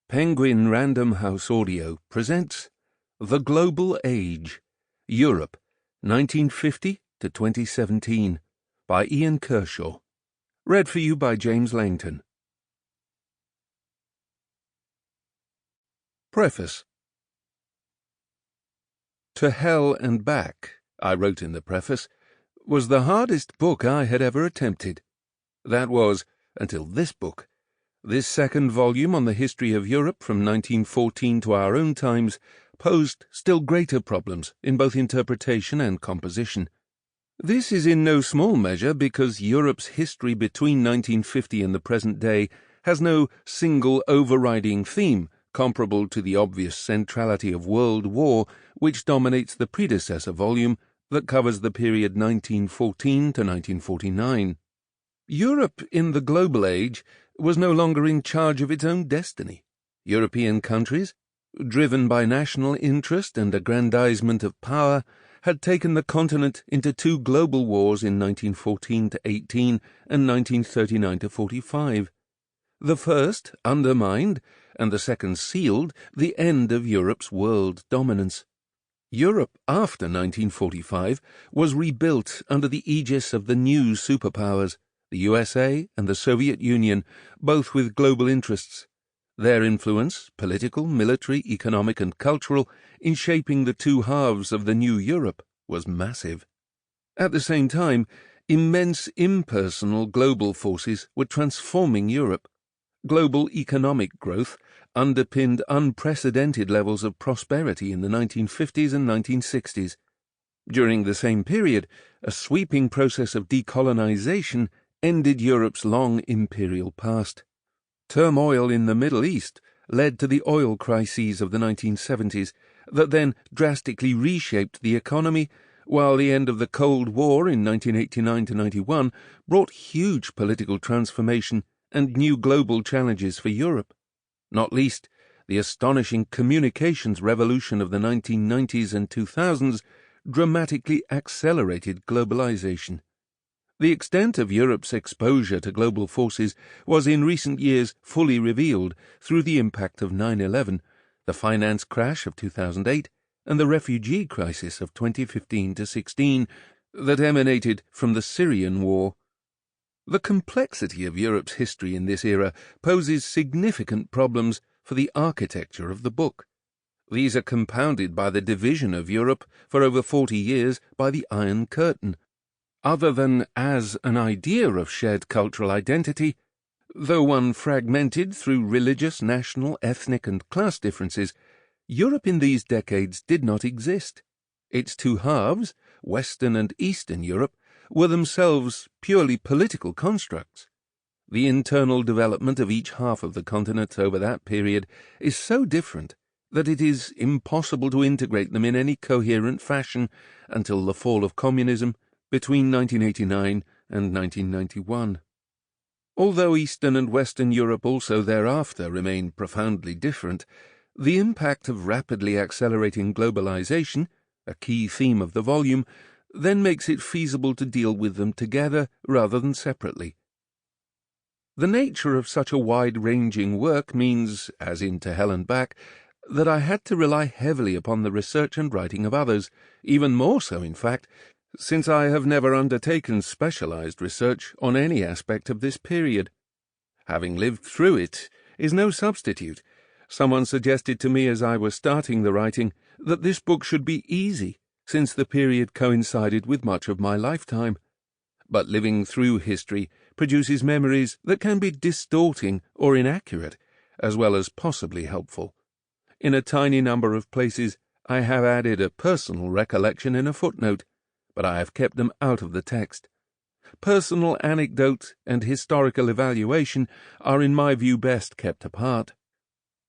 Penguin Random House Audio presents The Global Age, Europe, 1950 to 2017, by Ian Kershaw. Read for you by James Langton. Preface. To Hell and Back, I wrote in the preface, was the hardest book I had ever attempted. That was, until this book. This second volume on the history of Europe from 1914 to our own times posed still greater problems in both interpretation and composition. This is in no small measure because Europe's history between 1950 and the present day has no single overriding theme comparable to the obvious centrality of World War which dominates the predecessor volume that covers the period 1914 to 1949. Europe in the global age was no longer in charge of its own destiny. European countries, driven by national interest and aggrandizement of power, had taken the continent into two global wars in 1914 to 18 and 1939 to 45. The first undermined, and the second sealed, the end of Europe's world dominance. Europe after 1945 was rebuilt under the aegis of the new superpowers, the USA and the Soviet Union, both with global interests. Their influence, political, military, economic and cultural, in shaping the two halves of the new Europe was massive. At the same time, immense impersonal global forces were transforming Europe. Global economic growth underpinned unprecedented levels of prosperity in the 1950s and 1960s. During the same period, a sweeping process of decolonization ended Europe's long imperial past. Turmoil in the Middle East led to the oil crises of the 1970s that then drastically reshaped the economy, while the end of the Cold War in 1989-91 brought huge political transformation and new global challenges for Europe. Not least, the astonishing communications revolution of the 1990s and 2000s dramatically accelerated globalization. The extent of Europe's exposure to global forces was in recent years fully revealed through the impact of 9/11, the finance crash of 2008, and the refugee crisis of 2015 to 16 that emanated from the Syrian war. The complexity of Europe's history in this era poses significant problems for the architecture of the book. These are compounded by the division of Europe for over 40 years by the Iron Curtain. Other than as an idea of shared cultural identity, though one fragmented through religious, national, ethnic and class differences, Europe in these decades did not exist. Its two halves, Western and Eastern Europe, were themselves purely political constructs. The internal development of each half of the continent over that period is so different that it is impossible to integrate them in any coherent fashion until the fall of communism between 1989 and 1991. Although Eastern and Western Europe also thereafter remained profoundly different, the impact of rapidly accelerating globalization, a key theme of the volume, then makes it feasible to deal with them together rather than separately. The nature of such a wide-ranging work means, as in To Hell and Back, that I had to rely heavily upon the research and writing of others, even more so, in fact, since I have never undertaken specialized research on any aspect of this period. Having lived through it is no substitute. Someone suggested to me as I was starting the writing that this book should be easy, since the period coincided with much of my lifetime. But living through history produces memories that can be distorting or inaccurate, as well as possibly helpful. In a tiny number of places I have added a personal recollection in a footnote, but I have kept them out of the text. Personal anecdote and historical evaluation are in my view best kept apart.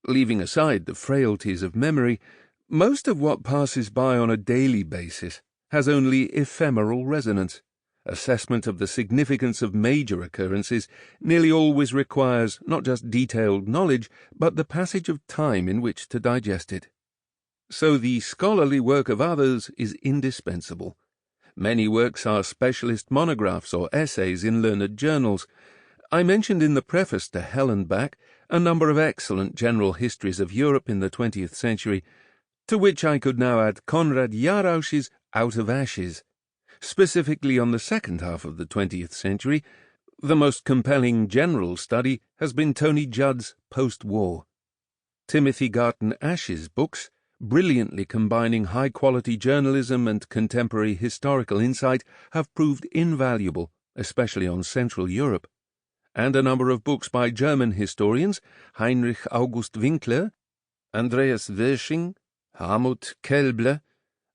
Leaving aside the frailties of memory, most of what passes by on a daily basis has only ephemeral resonance. Assessment of the significance of major occurrences nearly always requires not just detailed knowledge, but the passage of time in which to digest it. So the scholarly work of others is indispensable. Many works are specialist monographs or essays in learned journals. I mentioned in the preface to Hell and Back a number of excellent general histories of Europe in the 20th century, to which I could now add Konrad Jarausch's Out of Ashes. Specifically on the second half of the 20th century, the most compelling general study has been Tony Judd's Post-War. Timothy Garton Ash's books, brilliantly combining high-quality journalism and contemporary historical insight, have proved invaluable, especially on Central Europe. And a number of books by German historians, Heinrich August Winkler, Andreas Wersching, Hartmut Kelble,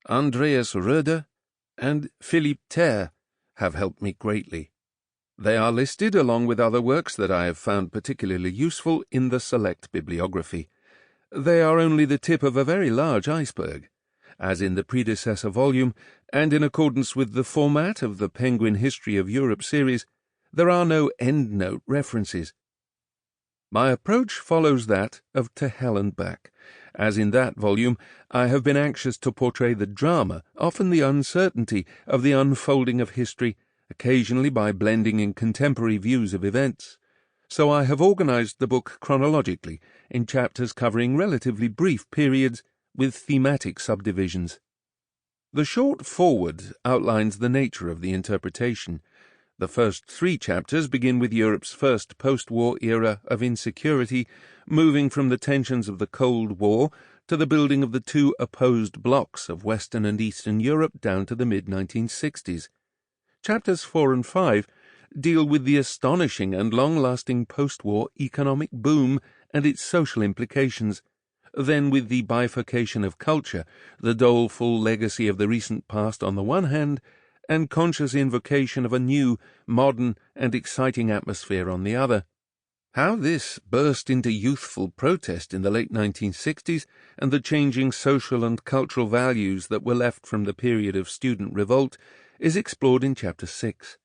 Andreas Röder, and Philipp Thaer, have helped me greatly. They are listed, along with other works that I have found particularly useful, in the Select Bibliography. They are only the tip of a very large iceberg. As in the predecessor volume, and in accordance with the format of the Penguin History of Europe series, there are no endnote references. My approach follows that of To Hell and Back, as in that volume I have been anxious to portray the drama, often the uncertainty, of the unfolding of history, occasionally by blending in contemporary views of events. So I have organized the book chronologically, in chapters covering relatively brief periods with thematic subdivisions. The short foreword outlines the nature of the interpretation. The first 3 chapters begin with Europe's first post-war era of insecurity, moving from the tensions of the Cold War to the building of the 2 opposed blocs of Western and Eastern Europe down to the mid-1960s. Chapters 4 and 5 deal with the astonishing and long-lasting post-war economic boom and its social implications, then with the bifurcation of culture, the doleful legacy of the recent past on the one hand, and conscious invocation of a new, modern, and exciting atmosphere on the other. How this burst into youthful protest in the late 1960s, and the changing social and cultural values that were left from the period of student revolt, is explored in Chapter 6.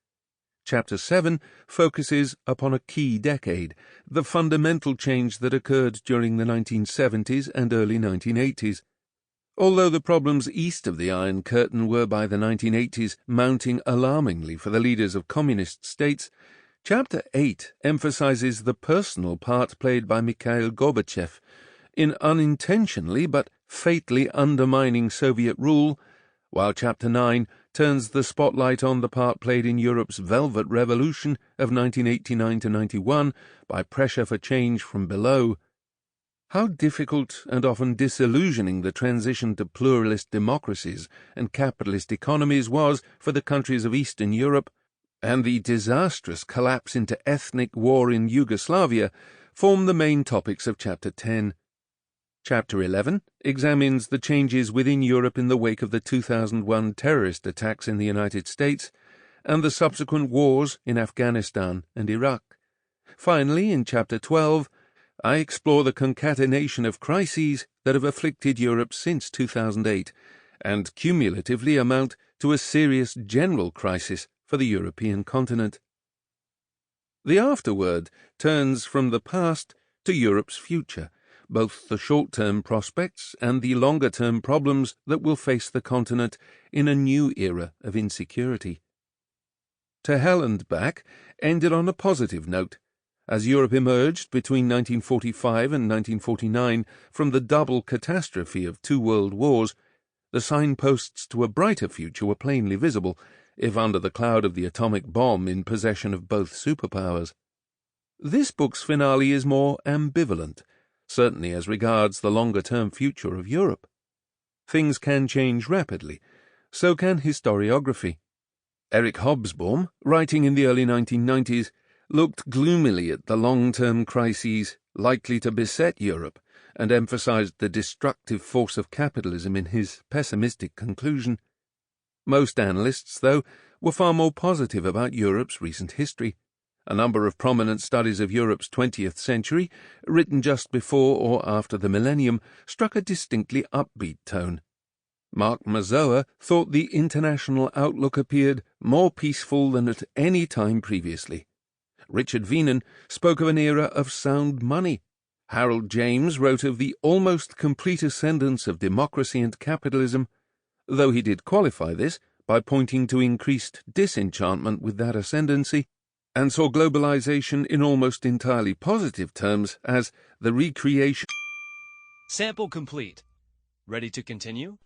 Chapter 7 focuses upon a key decade, the fundamental change that occurred during the 1970s and early 1980s. Although the problems east of the Iron Curtain were by the 1980s mounting alarmingly for the leaders of communist states, Chapter 8 emphasizes the personal part played by Mikhail Gorbachev in unintentionally but fatally undermining Soviet rule, while Chapter 9 turns the spotlight on the part played in Europe's Velvet Revolution of 1989 to 91 by pressure for change from below. How difficult and often disillusioning the transition to pluralist democracies and capitalist economies was for the countries of Eastern Europe, and the disastrous collapse into ethnic war in Yugoslavia form the main topics of Chapter 10. Chapter 11 examines the changes within Europe in the wake of the 2001 terrorist attacks in the United States and the subsequent wars in Afghanistan and Iraq. Finally, in Chapter 12, I explore the concatenation of crises that have afflicted Europe since 2008 and cumulatively amount to a serious general crisis for the European continent. The afterword turns from the past to Europe's future, both the short-term prospects and the longer-term problems that will face the continent in a new era of insecurity. To Hell and Back ended on a positive note. As Europe emerged between 1945 and 1949 from the double catastrophe of 2 world wars, the signposts to a brighter future were plainly visible, if under the cloud of the atomic bomb in possession of both superpowers. This book's finale is more ambivalent, certainly as regards the longer-term future of Europe. Things can change rapidly, so can historiography. Eric Hobsbawm, writing in the early 1990s, looked gloomily at the long-term crises likely to beset Europe and emphasized the destructive force of capitalism in his pessimistic conclusion. Most analysts, though, were far more positive about Europe's recent history. A number of prominent studies of Europe's 20th century, written just before or after the millennium, struck a distinctly upbeat tone. Mark Mazoa thought the international outlook appeared more peaceful than at any time previously. Richard Veenan spoke of an era of sound money. Harold James wrote of the almost complete ascendance of democracy and capitalism, though he did qualify this by pointing to increased disenchantment with that ascendancy, and saw globalization in almost entirely positive terms as the recreation. Sample complete. Ready to continue?